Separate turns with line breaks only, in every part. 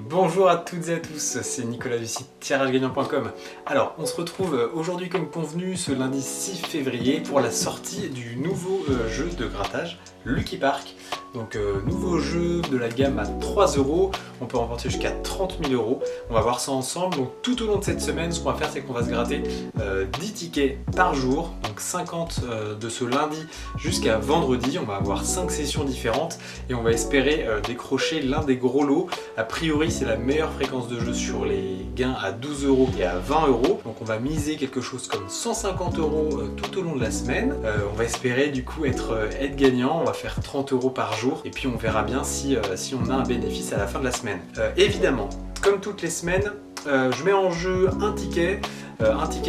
Bonjour à toutes et à tous, c'est Nicolas du site tiragegagnant.com. Alors, on se retrouve aujourd'hui comme convenu ce lundi 6 février pour la sortie du nouveau jeu de grattage, Lucky Park. Donc, nouveau jeu de la gamme à 3 €, on peut remporter jusqu'à 30 000 €. On va voir ça ensemble. Donc, tout au long de cette semaine, ce qu'on va faire, c'est qu'on va se gratter 10 tickets par jour, donc 50 de ce lundi jusqu'à vendredi. On va avoir 5 sessions différentes et on va espérer décrocher l'un des gros lots. A priori, c'est la meilleure fréquence de jeu sur les gains à 12 € et à 20 €. Donc on va miser quelque chose comme 150 € tout au long de la semaine. On va espérer du coup être gagnant. On va faire 30 € par jour et puis on verra bien si on a un bénéfice à la fin de la semaine. Évidemment, comme toutes les semaines, je mets en jeu un ticket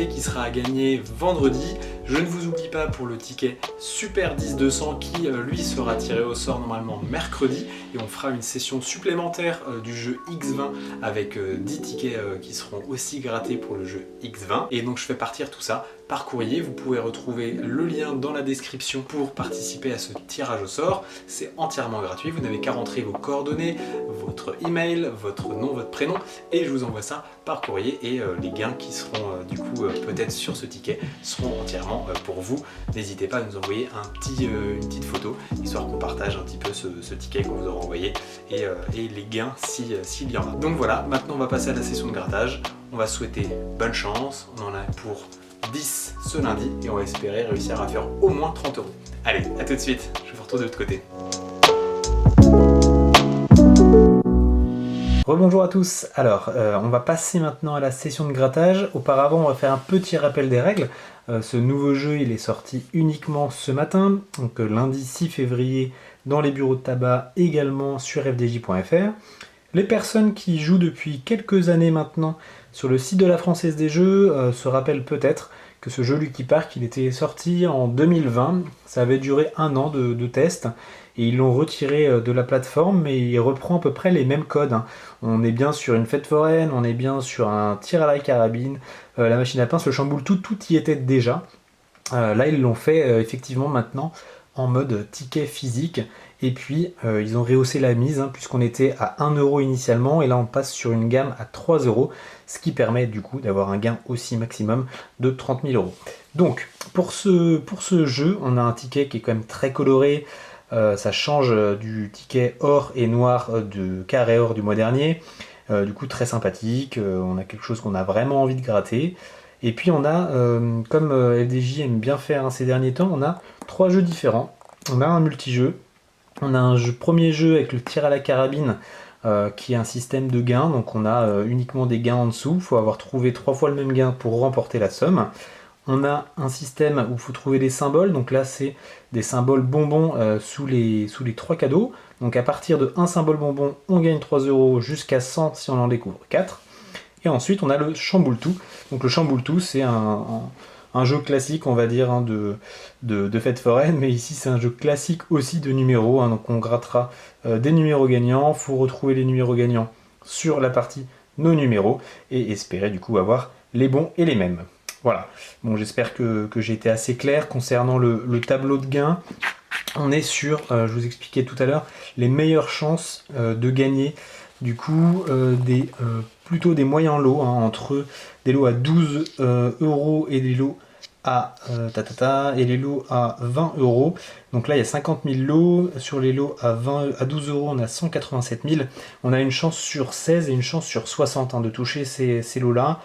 qui sera à gagner vendredi. Je ne vous oublie pas pour le ticket Super 10-200 qui lui sera tiré au sort normalement mercredi et on fera une session supplémentaire du jeu X20 avec 10 tickets qui seront aussi grattés pour le jeu X20. Et donc je fais partir tout ça par courrier. Vous pouvez retrouver le lien dans la description pour participer à ce tirage au sort. C'est entièrement gratuit, vous n'avez qu'à rentrer vos coordonnées, votre email, votre nom, votre prénom et je vous envoie ça par courrier et les gains qui seront du coup peut-être sur ce ticket seront entièrement pour vous. N'hésitez pas à nous envoyer une petite photo histoire qu'on partage un petit peu ce ticket qu'on vous aura envoyé et les gains s'il y en a. Donc voilà, maintenant on va passer à la session de grattage. On va souhaiter bonne chance, on en a pour 10 ce lundi et on va espérer réussir à faire au moins 30 €. Allez, à tout de suite, je vous retrouve de l'autre côté. Rebonjour à tous, alors on va passer maintenant à la session de grattage. Auparavant on va faire un petit rappel des règles. Ce nouveau jeu il est sorti uniquement ce matin, donc lundi 6 février dans les bureaux de tabac, également sur fdj.fr. Les personnes qui jouent depuis quelques années maintenant sur le site de la Française des Jeux se rappellent peut-être que ce jeu Lucky Park il était sorti en 2020, ça avait duré un an de test et ils l'ont retiré de la plateforme mais il reprend à peu près les mêmes codes. On est bien sur une fête foraine, on est bien sur un tir à la carabine, la machine à pince, le chamboule tout y était déjà. Là ils l'ont fait effectivement maintenant en mode ticket physique et puis ils ont rehaussé la mise puisqu'on était à 1 € initialement et là on passe sur une gamme à 3 €, ce qui permet du coup d'avoir un gain aussi maximum de 30 000 €. Donc pour ce jeu on a un ticket qui est quand même très coloré, ça change du ticket or et noir de carré or du mois dernier, du coup très sympathique, on a quelque chose qu'on a vraiment envie de gratter. Et puis on a, comme FDJ aime bien faire ces derniers temps, on a 3 jeux différents. On a un multijeu, on a un premier jeu avec le tir à la carabine qui est un système de gains, donc on a uniquement des gains en dessous, il faut avoir trouvé 3 fois le même gain pour remporter la somme. On a un système où il faut trouver des symboles, donc là c'est des symboles bonbons sous les 3 cadeaux. Donc à partir de 1 symbole bonbon, on gagne 3 € jusqu'à 100 si on en découvre 4. Et ensuite on a le chamboule tout. Donc le chamboule tout c'est un jeu classique on va dire de fête foraine, mais ici c'est un jeu classique aussi de numéros. Donc on grattera des numéros gagnants, il faut retrouver les numéros gagnants sur la partie nos numéros et espérer du coup avoir les bons et les mêmes. Voilà, bon j'espère que j'ai été assez clair concernant le tableau de gains. On est sur, je vous expliquais tout à l'heure, les meilleures chances de gagner du coup plutôt des moyens lots, entre des lots à 12 € et des lots à les lots à 20 €. Donc là il y a 50 000 lots, sur les lots à 12 € on a 187 000. On a une chance sur 16 et une chance sur 60 de toucher ces lots là.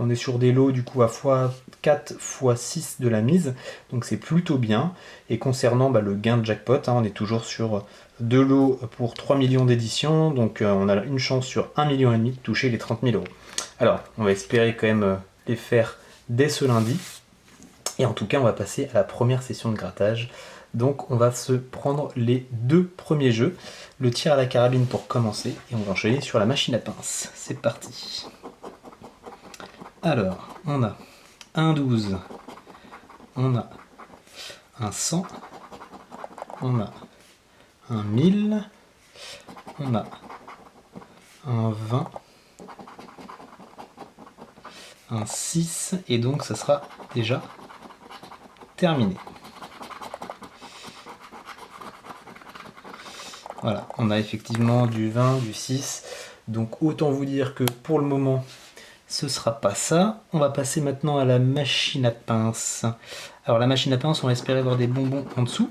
On est sur des lots du coup à x4 x6 de la mise, donc c'est plutôt bien. Et concernant le gain de jackpot, on est toujours sur 2 lots pour 3 millions d'éditions, donc on a une chance sur 1,5 million de toucher les 30 000 €. Alors, on va espérer quand même les faire dès ce lundi. Et en tout cas, on va passer à la première session de grattage. Donc on va se prendre les 2 premiers jeux, le tir à la carabine pour commencer, et on va enchaîner sur la machine à pince. C'est parti. Alors, on a un 12, on a un 100, on a un 1000, on a un 20, un 6, et donc ça sera déjà terminé. Voilà, on a effectivement du 20, du 6, Donc autant vous dire que pour le moment, ce sera pas ça. On va passer maintenant à la machine à pince. Alors la machine à pince, on va espérer avoir des bonbons en dessous.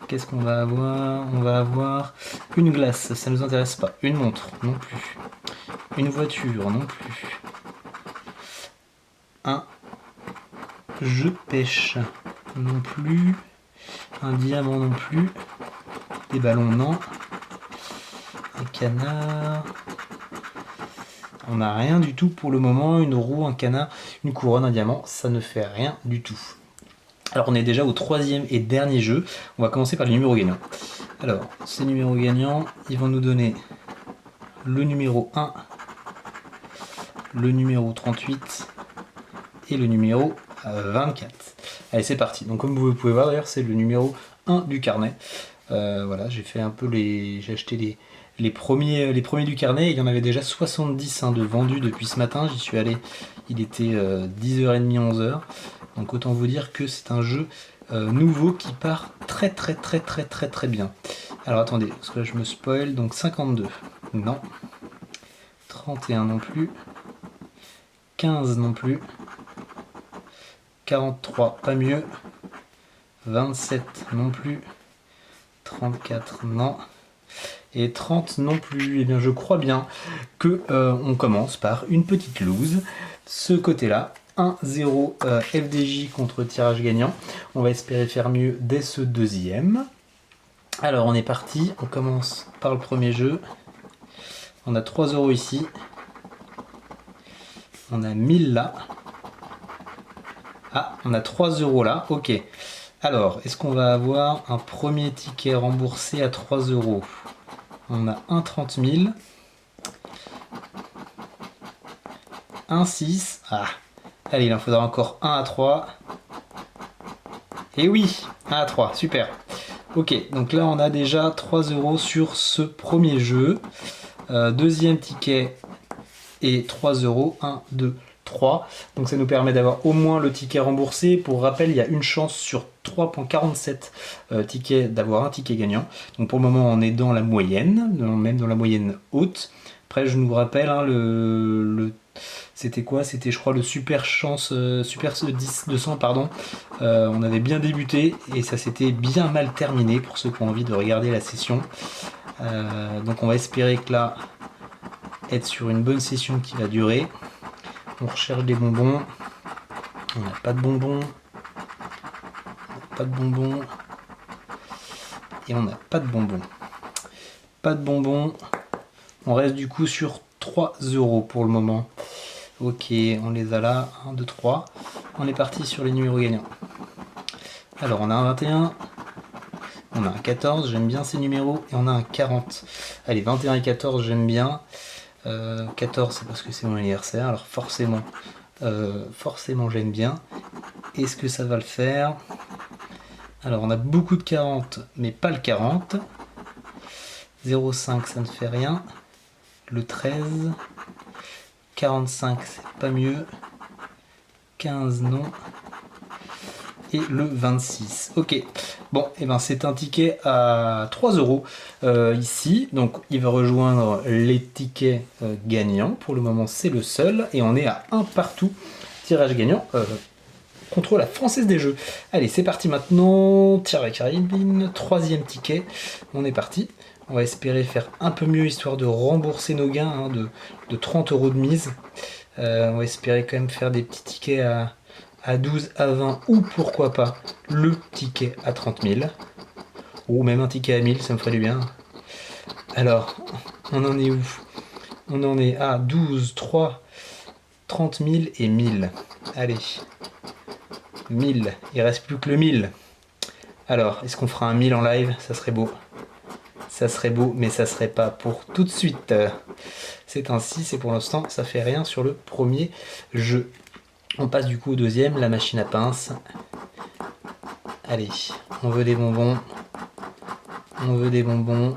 Qu'est-ce qu'on va avoir? On va avoir une glace, ça ne nous intéresse pas. Une montre, non plus. Une voiture, non plus. Un jeu de pêche, non plus. Un diamant, non plus. Des ballons, non. Un canard. On n'a rien du tout pour le moment. Une roue, un canard, une couronne, un diamant, ça ne fait rien du tout. Alors on est déjà au troisième et dernier jeu. On va commencer par les numéros gagnants. Alors, ces numéros gagnants, ils vont nous donner le numéro 1, le numéro 38 et le numéro 24. Allez, c'est parti. Donc comme vous pouvez voir d'ailleurs, c'est le numéro 1 du carnet. Voilà, j'ai fait un peu j'ai acheté les premiers du carnet. Il y en avait déjà 70 de vendus depuis ce matin. J'y suis allé, il était 10h30, 11h. Donc autant vous dire que c'est un jeu nouveau qui part très bien. Alors attendez, parce que là je me spoil. Donc 52, non. 31 non plus. 15 non plus. 43, pas mieux. 27 non plus. 34 non. Et 30 non plus. Et bien je crois bien que on commence par une petite loose. Ce côté-là, 1-0 FDJ contre tirage gagnant. On va espérer faire mieux dès ce deuxième. Alors on est parti, on commence par le premier jeu. On a 3 € ici. On a 1000 là. Ah, on a 3 € là, ok. Alors, est-ce qu'on va avoir un premier ticket remboursé à 3 €? On a un 30 000. Un 6. Ah, allez, il en faudra encore un à 3. Et oui, 1 à 3, super. Ok, donc là on a déjà 3 € sur ce premier jeu. Deuxième ticket et 3 €. 1, 2, 3. Donc ça nous permet d'avoir au moins le ticket remboursé. Pour rappel, il y a une chance sur 3,47 tickets d'avoir un ticket gagnant. Donc pour le moment, on est dans la moyenne, même dans la moyenne haute. Après, je nous rappelle, hein, c'était quoi? C'était, je crois, le Super Chance, Super 10 200, pardon. On avait bien débuté et ça s'était bien mal terminé pour ceux qui ont envie de regarder la session. Donc on va espérer que là, être sur une bonne session qui va durer. On recherche des bonbons. On n'a pas de bonbons. Pas de bonbons. Et on n'a pas de bonbons. Pas de bonbons. On reste du coup sur 3 € pour le moment. Ok, on les a là. 1, 2, 3. On est parti sur les numéros gagnants. Alors on a un 21. On a un 14. J'aime bien ces numéros. Et on a un 40. Allez, 21 et 14, j'aime bien. 14, c'est parce que c'est mon anniversaire. Alors forcément j'aime bien. Est-ce que ça va le faire? Alors on a beaucoup de 40, mais pas le 40. 0,5, ça ne fait rien. Le 13. 45, c'est pas mieux. 15, non. Et le 26. Ok. Bon, et ben c'est un ticket à 3 € ici. Donc il va rejoindre les tickets gagnants. Pour le moment, c'est le seul. Et on est à 1 partout. Tirage gagnant contre la Française des Jeux. Allez, c'est parti maintenant. Tir à la carabine. Troisième ticket. On est parti. On va espérer faire un peu mieux, histoire de rembourser nos gains, hein, de 30 € de mise. On va espérer quand même faire des petits tickets à 12, à 20, ou pourquoi pas le ticket à 30 000. Ou même un ticket à 1000, ça me ferait du bien. Alors, on en est où? On en est à 12, 3, 30 000 et 1000. Allez, 1000, il reste plus que le 1000. Alors, est-ce qu'on fera un 1000 en live? Ça serait beau. Ça serait beau, mais ça serait pas pour tout de suite. C'est ainsi, c'est pour l'instant, ça fait rien sur le premier jeu. On passe du coup au deuxième, la machine à pince. Allez, on veut des bonbons. On veut des bonbons.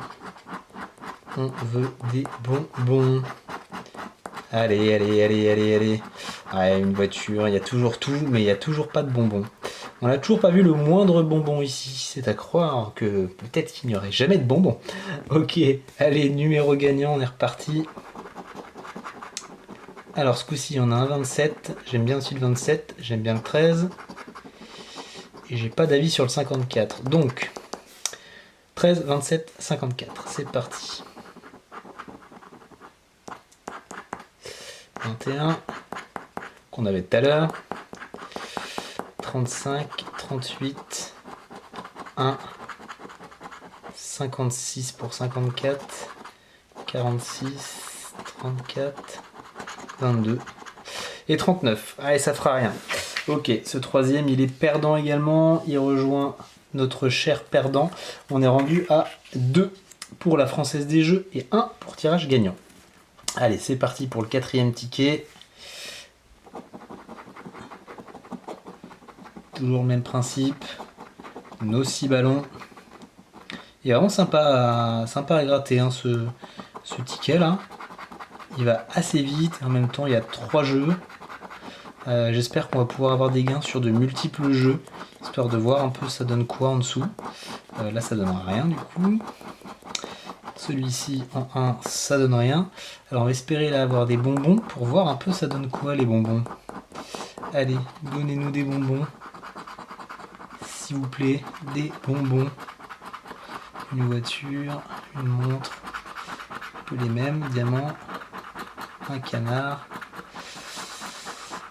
On veut des bonbons. Allez, allez, allez, allez, allez. Ouais, une voiture, il y a toujours tout, mais il n'y a toujours pas de bonbons. On n'a toujours pas vu le moindre bonbon ici. C'est à croire que peut-être qu'il n'y aurait jamais de bonbons. Ok, allez, numéro gagnant, on est reparti. Alors ce coup-ci, on a un 27. J'aime bien aussi le 27. J'aime bien le 13. Et j'ai pas d'avis sur le 54. Donc, 13, 27, 54. C'est parti. 21, qu'on avait tout à l'heure. 35, 38, 1, 56 pour 54, 46, 34, 22 et 39. Allez, ça fera rien. Ok, ce troisième, il est perdant également. Il rejoint notre cher perdant. On est rendu à 2 pour la Française des Jeux et 1 pour tirage gagnant. Allez, c'est parti pour le quatrième ticket. Toujours le même principe. Nos 6 ballons. Il est vraiment sympa à gratter hein, ce ticket là. Il va assez vite. En même temps, il y a 3 jeux. J'espère qu'on va pouvoir avoir des gains sur de multiples jeux. Histoire de voir un peu ça donne quoi en dessous. Là, ça donne rien du coup. Celui-ci en 1, ça donne rien. Alors on va espérer là avoir des bonbons pour voir un peu ça donne quoi les bonbons. Allez, donnez-nous des bonbons. S'il vous plaît, des bonbons. Une voiture, une montre, un peu les mêmes, diamant, un canard,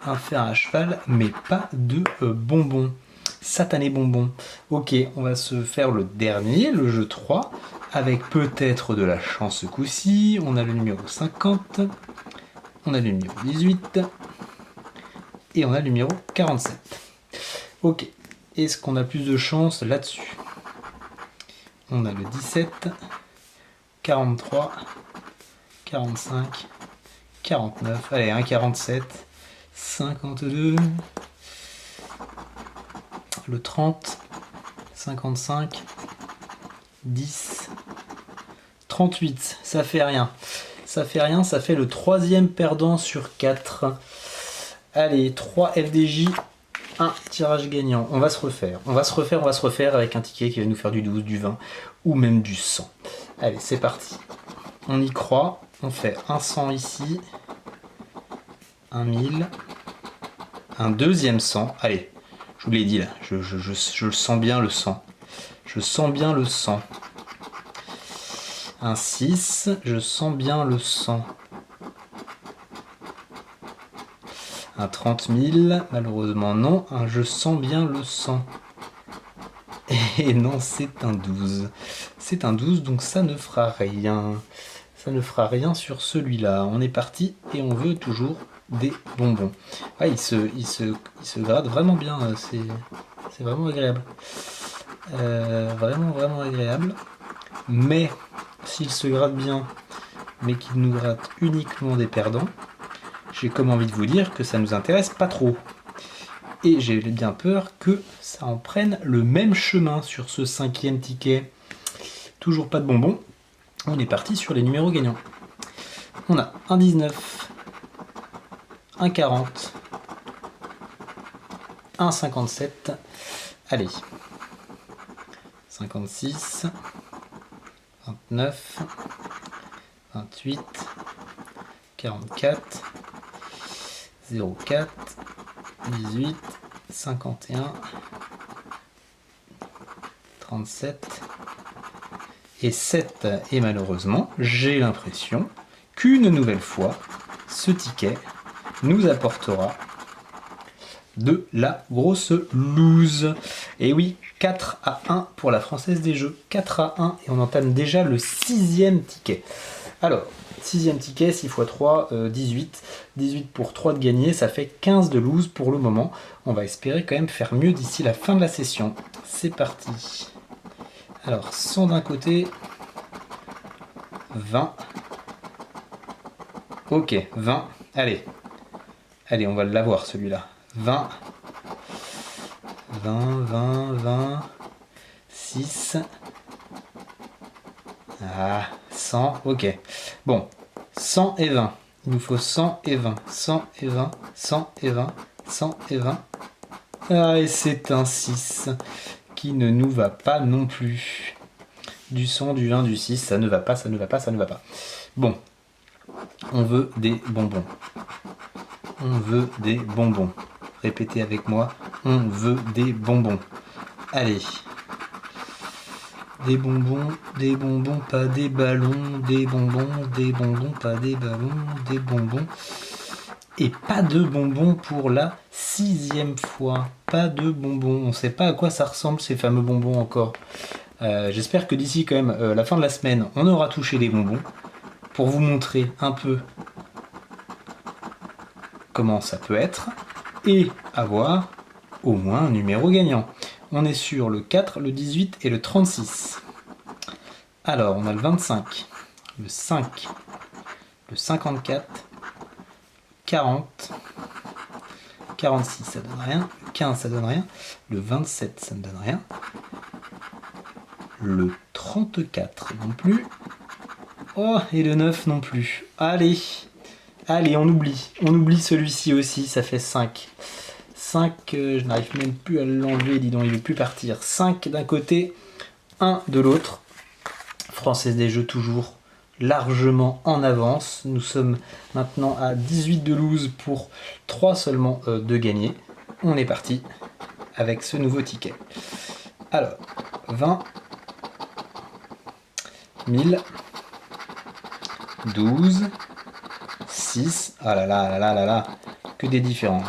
un fer à cheval, mais pas de bonbons. Satané bonbons. Ok, on va se faire le dernier, le jeu 3, avec peut-être de la chance ce coup-ci. On a le numéro 50, on a le numéro 18, et on a le numéro 47. Ok, est-ce qu'on a plus de chance là-dessus? On a le 17, 43, 45, 49, allez, un 47, 52, le 30, 55, 10, 38, ça fait rien. Ça fait rien, ça fait le troisième perdant sur 4. Allez, 3 FDJ, 1 tirage gagnant. On va se refaire. On va se refaire avec un ticket qui va nous faire du 12, du 20 ou même du 100. Allez, c'est parti. On y croit. On fait un 100 ici. Un 1000. Un deuxième 100. Allez, je vous l'ai dit là. Je le sens bien le 100. Je sens bien le 100. Un 6. Je sens bien le 100. Un 30 000, malheureusement non. Un je sens bien le 100. Et non, c'est un 12. C'est un 12, donc ça ne fera rien. Ça ne fera rien sur celui-là. On est parti et on veut toujours des bonbons. Ah, il se grade vraiment bien. C'est vraiment agréable. Vraiment agréable. Mais s'il se grade bien, mais qu'il nous gratte uniquement des perdants, j'ai comme envie de vous dire que ça nous intéresse pas trop. Et j'ai bien peur que ça en prenne le même chemin sur ce cinquième ticket. Toujours pas de bonbons. On est parti sur les numéros gagnants. On a un 19, un 40, un 57. Allez. 56, 29, 28, 44, 04, 18, 51, 37 et 7. Et malheureusement, j'ai l'impression qu'une nouvelle fois, ce ticket nous apportera de la grosse loose. Et oui, 4 à 1 pour la Française des Jeux. 4 à 1 et on entame déjà le 6e ticket. Alors, 6e ticket, 6 x 3, 18. 18 pour 3 de gagné, ça fait 15 de loose pour le moment. On va espérer quand même faire mieux d'ici la fin de la session. C'est parti. Alors, 100 d'un côté, 20. Ok, 20. Allez. Allez, on va l'avoir celui-là. 20. 20, 6. Ah, 100, ok. Bon, 100 et 20. Il nous faut 100 et 20. 100 et 20, 100 et 20, 100 et 20. Ah, et c'est un 6 qui ne nous va pas non plus. Du 100, du 1, du 6, ça ne va pas, ça ne va pas, ça ne va pas. Bon, on veut des bonbons. On veut des bonbons. Répétez avec moi, on veut des bonbons. Allez. Des bonbons, pas des ballons, des bonbons, pas des ballons, des bonbons. Et pas de bonbons pour la 6e fois. Pas de bonbons. On ne sait pas à quoi ça ressemble ces fameux bonbons encore. J'espère que d'ici quand même la fin de la semaine, on aura touché les bonbons. Pour vous montrer un peu comment ça peut être. Et avoir au moins un numéro gagnant. On est sur le 4, le 18 et le 36. Alors, on a le 25, le 5, le 54, 40, 46, ça donne rien, le 15, ça donne rien, le 27, ça ne donne rien, le 34 non plus, oh, et le 9 non plus. Allez, on oublie celui-ci aussi, ça fait 5. 5, je n'arrive même plus à l'enlever, dis donc, il ne veut plus partir. 5 d'un côté, 1 de l'autre. Française des Jeux toujours largement en avance. Nous sommes maintenant à 18 de loose pour 3 seulement de gagner. On est parti avec ce nouveau ticket. Alors, 20, 1000, 12, 6, ah là là là là là là, que des différents.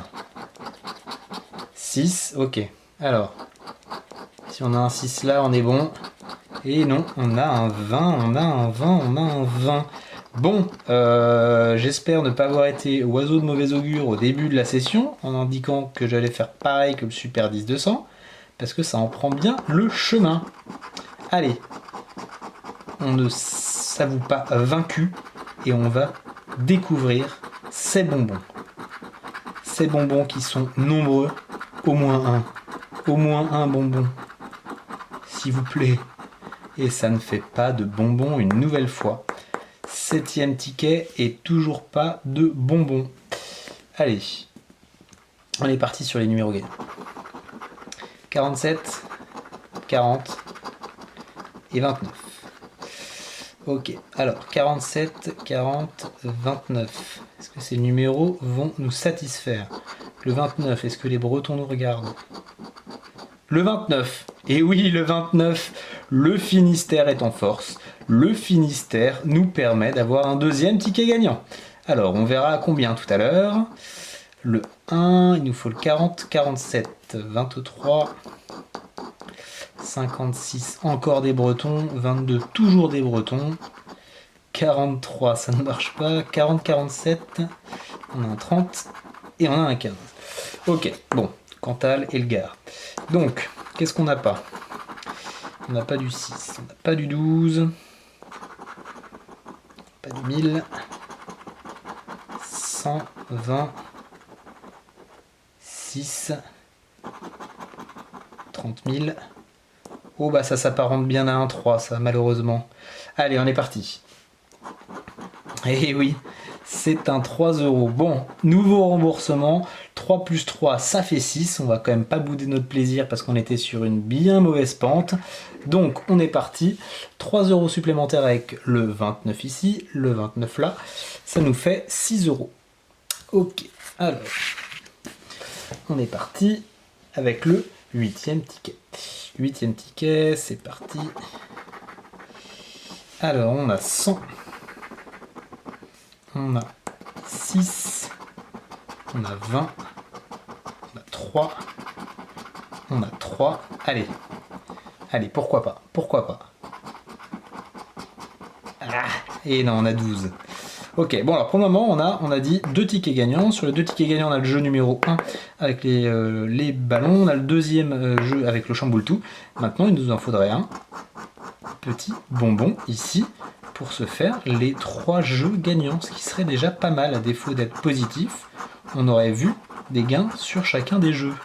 6, ok. Alors, si on a un 6 là, on est bon. Et non, on a un 20, on a un 20, on a un 20. Bon, j'espère ne pas avoir été oiseau de mauvais augure au début de la session, en indiquant que j'allais faire pareil que le Super 10-200, parce que ça en prend bien le chemin. Allez, on ne s'avoue pas vaincu, et on va découvrir ces bonbons. Ces bonbons qui sont nombreux, au moins un bonbon, s'il vous plaît. Et ça ne fait pas de bonbons une nouvelle fois. 7e ticket et toujours pas de bonbons. Allez, on est parti sur les numéros gagnants. 47, 40 et 29. Ok, alors 47, 40, 29. Est-ce que ces numéros vont nous satisfaire? Le 29, est-ce que les Bretons nous regardent? Le 29, et oui, le 29, le Finistère est en force. Le Finistère nous permet d'avoir un 2e ticket gagnant. Alors, on verra à combien tout à l'heure. Le 1, il nous faut le 40, 47, 23, 56, encore des Bretons, 22, toujours des Bretons, 43, ça ne marche pas, 40, 47, on a un 30 et on a un 15. Ok, bon, Cantal et le Gard. Donc, qu'est-ce qu'on n'a pas? On n'a pas du 6, on n'a pas du 12, pas du 1000, 120, 6, 30 000. Oh bah ça s'apparente bien à un 3, ça, malheureusement. Allez, on est parti. Eh oui, c'est un 3 €. Bon, nouveau remboursement. 3 plus 3, ça fait 6. On va quand même pas bouder notre plaisir parce qu'on était sur une bien mauvaise pente. Donc, on est parti. 3 € supplémentaires avec le 29 ici, le 29 là. Ça nous fait 6 €. Ok, alors, on est parti avec le 8e ticket. 8e ticket, c'est parti. Alors, on a 100. On a 6. On a 20. On a 3. On a 3. Allez. Allez, pourquoi pas? Pourquoi pas? Ah, et non, on a 12. Ok, bon alors pour le moment on a dit 2 tickets gagnants. Sur les 2 tickets gagnants on a le jeu numéro 1 avec les ballons. On a le deuxième jeu avec le chamboule tout. Maintenant il nous en faudrait un petit bonbon ici pour se faire les 3 jeux gagnants. Ce qui serait déjà pas mal, à défaut d'être positif. On aurait vu des gains sur chacun des jeux.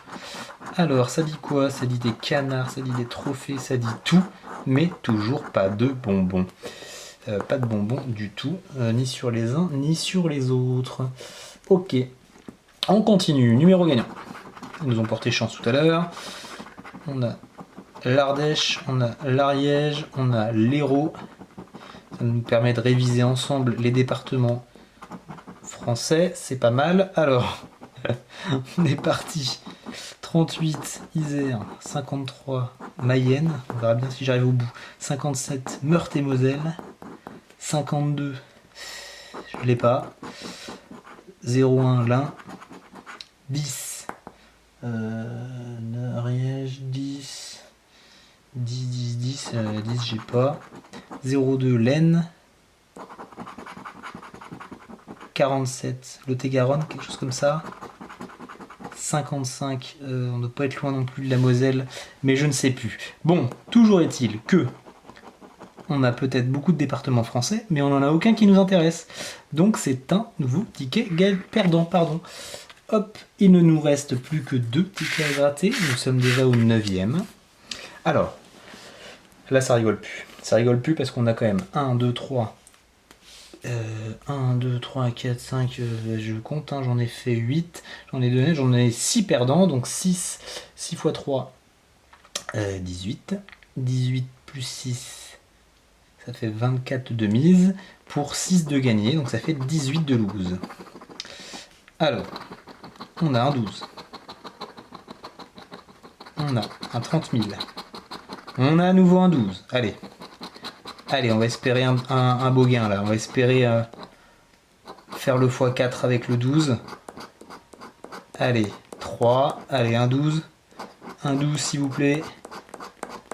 Alors ça dit quoi? Ça dit des canards, ça dit des trophées, ça dit tout. Mais toujours pas de bonbons. Pas de bonbons du tout, ni sur les uns, ni sur les autres. Ok, on continue. Numéro gagnant. Ils nous ont porté chance tout à l'heure. On a l'Ardèche, on a l'Ariège, on a l'Hérault. Ça nous permet de réviser ensemble les départements français, c'est pas mal. Alors, on est parti. 38, Isère, 53, Mayenne, on verra bien si j'arrive au bout. 57, Meurthe-et-Moselle, 52, je l'ai pas. 01, l'Ain, 10, Ariège, 10, 10, j'ai pas. 02, l'Aisne, 47, Lot-et-Garonne, quelque chose comme ça. 55, on ne doit pas être loin non plus de la Moselle, mais je ne sais plus. Bon, toujours est-il que on a peut-être beaucoup de départements français, mais on n'en a aucun qui nous intéresse. Donc c'est un nouveau ticket perdant, pardon. Hop, il ne nous reste plus que 2 tickets à gratter. Nous sommes déjà au 9e. Alors, là ça rigole plus. Ça rigole plus parce qu'on a quand même 1, 2, 3... 1, 2, 3, 4, 5, je compte, hein, j'en ai fait 8, j'en ai 6 perdants, donc 6 x 3, 18, 18 plus 6, ça fait 24 de mise, pour 6 de gagné, donc ça fait 18 de lose. Alors, on a un 12, on a un 30 000, on a à nouveau un 12, allez, on va espérer un beau gain là, on va espérer faire le x4 avec le 12. Allez, 3, allez, un 12 s'il vous plaît.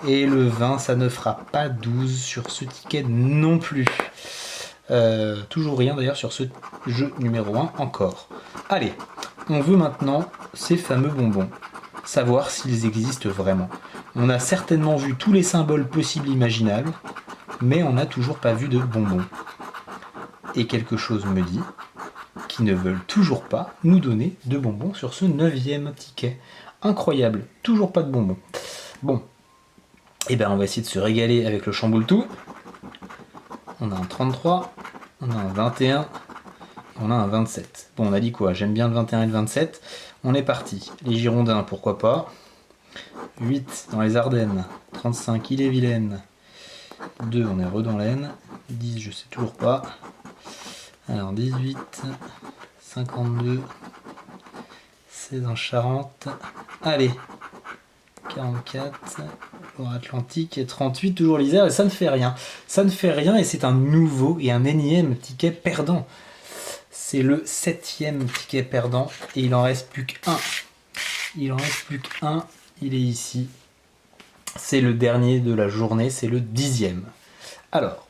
Et le 20, ça ne fera pas 12 sur ce ticket non plus. Toujours rien d'ailleurs sur ce jeu numéro 1 encore. Allez, on veut maintenant ces fameux bonbons, savoir s'ils existent vraiment. On a certainement vu tous les symboles possibles et imaginables, mais on n'a toujours pas vu de bonbons. Et quelque chose me dit qu'ils ne veulent toujours pas nous donner de bonbons sur ce 9e ticket. Incroyable, toujours pas de bonbons. Bon, et ben on va essayer de se régaler avec le chamboule-tout. On a un 33, on a un 21, et on a un 27. Bon, on a dit quoi? J'aime bien le 21 et le 27. On est parti. Les Girondins, pourquoi pas. 8 dans les Ardennes, 35 Ille-et-Vilaine, 2 on est re dans l'Aisne, 10 je sais toujours pas. Alors 18, 52, 16 en Charente, allez, 44, Loire-Atlantique et 38 toujours l'Isère et ça ne fait rien. Ça ne fait rien et c'est un nouveau et un énième ticket perdant. C'est le 7e ticket perdant et il en reste plus qu'un. Il en reste plus qu'un, il est ici. C'est le dernier de la journée, c'est le 10e. Alors,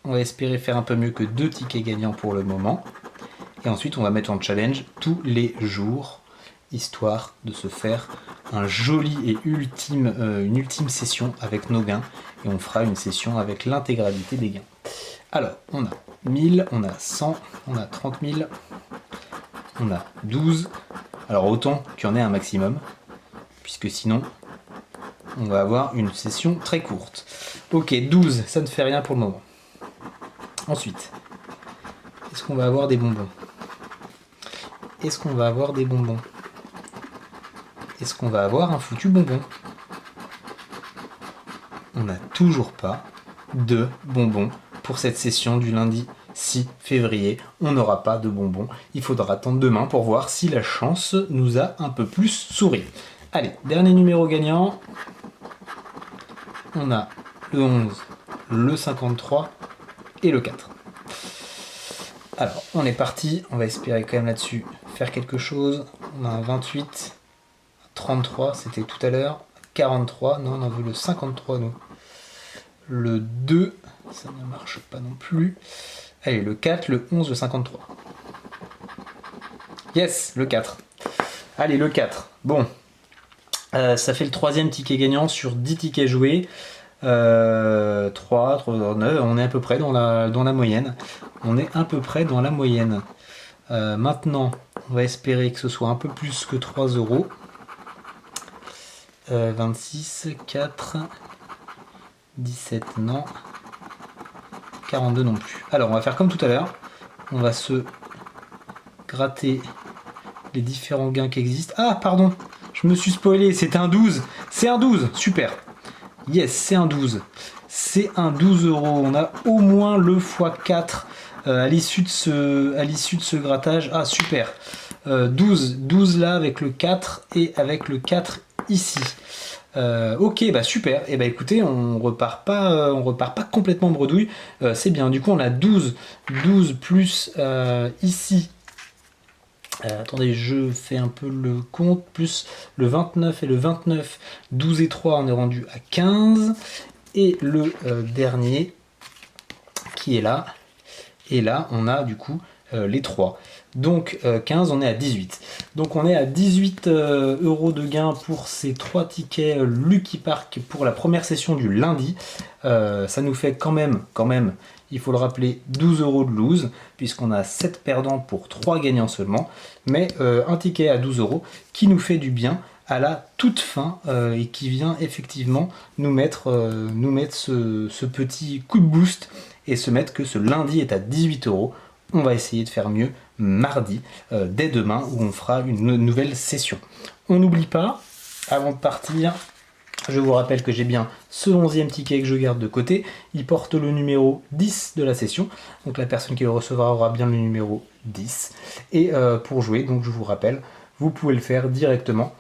on va espérer faire un peu mieux que 2 tickets gagnants pour le moment. Et ensuite, on va mettre en challenge tous les jours, histoire de se faire un joli et une ultime session avec nos gains. Et on fera une session avec l'intégralité des gains. Alors, on a 1000, on a 100, on a 30 000, on a 12. Alors, autant qu'il y en ait un maximum, puisque sinon, on va avoir une session très courte. Ok, 12, ça ne fait rien pour le moment. Ensuite, est-ce qu'on va avoir des bonbons? Est-ce qu'on va avoir des bonbons? Est-ce qu'on va avoir un foutu bonbon? On n'a toujours pas de bonbons pour cette session du lundi 6 février. On n'aura pas de bonbons. Il faudra attendre demain pour voir si la chance nous a un peu plus souri. Allez, dernier numéro gagnant. On a le 11, le 53 et le 4. Alors, on est parti. On va espérer quand même là-dessus faire quelque chose. On a un 28, 33, c'était tout à l'heure. 43, non, on veut le 53, nous. Le 2, ça ne marche pas non plus. Allez, le 4, le 11, le 53. Yes, le 4. Allez, le 4. Bon. Ça fait le 3e ticket gagnant sur 10 tickets joués. 3, 9, on est à peu près dans la moyenne. On est à peu près dans la moyenne. Maintenant, on va espérer que ce soit un peu plus que 3 euros. 26, 4, 17, non. 42 non plus. Alors, on va faire comme tout à l'heure. On va se gratter les différents gains qui existent. Ah, pardon! Je je me suis spoilé, c'est un 12. C'est un 12, super. Yes, c'est un 12. C'est un 12 €. On a au moins le x4 à l'issue de ce grattage. Ah, super. 12 là avec le 4 et avec le 4 ici. Ok, bah super. Et bah écoutez, on repart pas complètement bredouille. C'est bien. Du coup, on a 12 plus ici. Attendez, je fais un peu le compte. Plus le 29 et le 29. 12 et 3, on est rendu à 15. Et le dernier qui est là. Et là, on a du coup les 3. Donc 15, on est à 18. Donc on est à 18 € de gain pour ces 3 tickets Lucky Park pour la première session du lundi. Ça nous fait quand même, il faut le rappeler, 12 € de lose, puisqu'on a 7 perdants pour 3 gagnants seulement. Mais un ticket à 12 € qui nous fait du bien à la toute fin et qui vient effectivement nous mettre ce petit coup de boost et se mettre que ce lundi est à 18 €. On va essayer de faire mieux mardi, dès demain, où on fera une nouvelle session. On n'oublie pas, avant de partir, je vous rappelle que j'ai bien ce 11e ticket que je garde de côté. Il porte le numéro 10 de la session. Donc la personne qui le recevra aura bien le numéro 10. Et pour jouer, donc je vous rappelle, vous pouvez le faire directement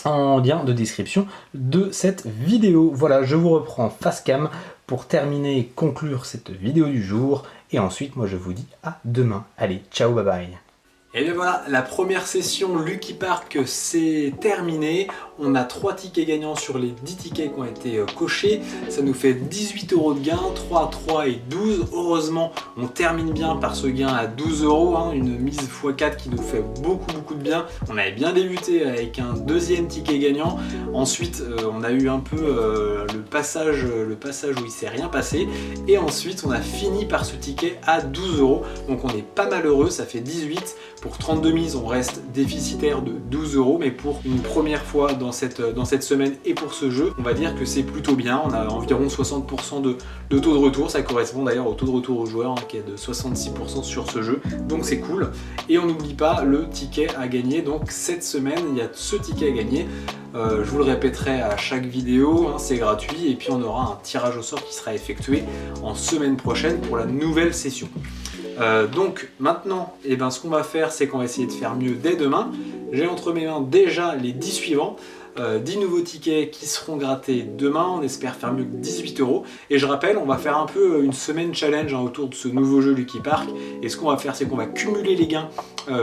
en lien de description de cette vidéo. Voilà, je vous reprends face cam pour terminer et conclure cette vidéo du jour. Et ensuite, moi je vous dis à demain. Allez, ciao, bye bye. Et bien voilà, la première session Lucky Park c'est terminé. On a 3 tickets gagnants sur les 10 tickets qui ont été cochés. Ça nous fait 18 € de gain, 3, 3 et 12. Heureusement, on termine bien par ce gain à 12 €, hein, une mise x4 qui nous fait beaucoup de bien. On avait bien débuté avec un 2e ticket gagnant. Ensuite, on a eu un peu le passage où il s'est rien passé. Et ensuite, on a fini par ce ticket à 12 €. Donc on est pas malheureux, ça fait 18. Pour 32 mises, on reste déficitaire de 12 €, mais pour une première fois dans cette semaine et pour ce jeu, on va dire que c'est plutôt bien. On a environ 60% de taux de retour, ça correspond d'ailleurs au taux de retour au joueur, hein, qui est de 66% sur ce jeu, donc c'est cool. Et on n'oublie pas le ticket à gagner, donc cette semaine, il y a ce ticket à gagner. Je vous le répéterai à chaque vidéo, hein, c'est gratuit, et puis on aura un tirage au sort qui sera effectué en semaine prochaine pour la nouvelle session. Donc maintenant, ce qu'on va faire, c'est qu'on va essayer de faire mieux dès demain. J'ai entre mes mains déjà les 10 suivants. 10 nouveaux tickets qui seront grattés demain, on espère faire mieux que 18 €. Et je rappelle, on va faire un peu une semaine challenge, hein, autour de ce nouveau jeu Lucky Park. Et ce qu'on va faire, c'est qu'on va cumuler les gains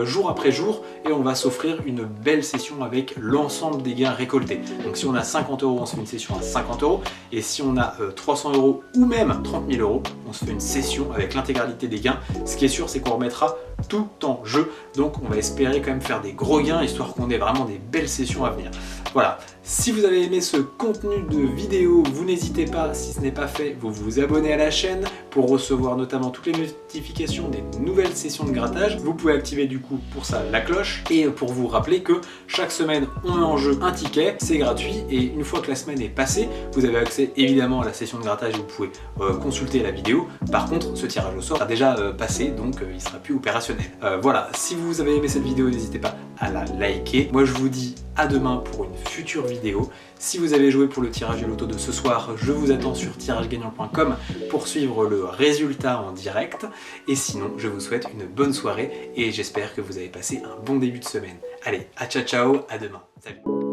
jour après jour et on va s'offrir une belle session avec l'ensemble des gains récoltés. Donc si on a 50 €, on se fait une session à 50 €. Et si on a 300 € ou même 30 000 €, on se fait une session avec l'intégralité des gains. Ce qui est sûr, c'est qu'on remettra tout en jeu. Donc on va espérer quand même faire des gros gains, histoire qu'on ait vraiment des belles sessions à venir. Voilà, si vous avez aimé ce contenu de vidéo, vous n'hésitez pas, si ce n'est pas fait, vous abonner à la chaîne pour recevoir notamment toutes les notifications des nouvelles sessions de grattage. Vous pouvez activer du coup pour ça la cloche et pour vous rappeler que chaque semaine on met en jeu un ticket, c'est gratuit et une fois que la semaine est passée, vous avez accès évidemment à la session de grattage et vous pouvez consulter la vidéo. Par contre, ce tirage au sort a déjà passé, donc il sera plus opérationnel. Voilà, si vous avez aimé cette vidéo, n'hésitez pas à la liker. Moi je vous dis à demain pour une future vidéo. Si vous avez joué pour le tirage du loto de ce soir, je vous attends sur tiragegagnant.com pour suivre le résultat en direct. Et sinon, je vous souhaite une bonne soirée et j'espère que vous avez passé un bon début de semaine. Allez, à ciao ciao, à demain. Salut.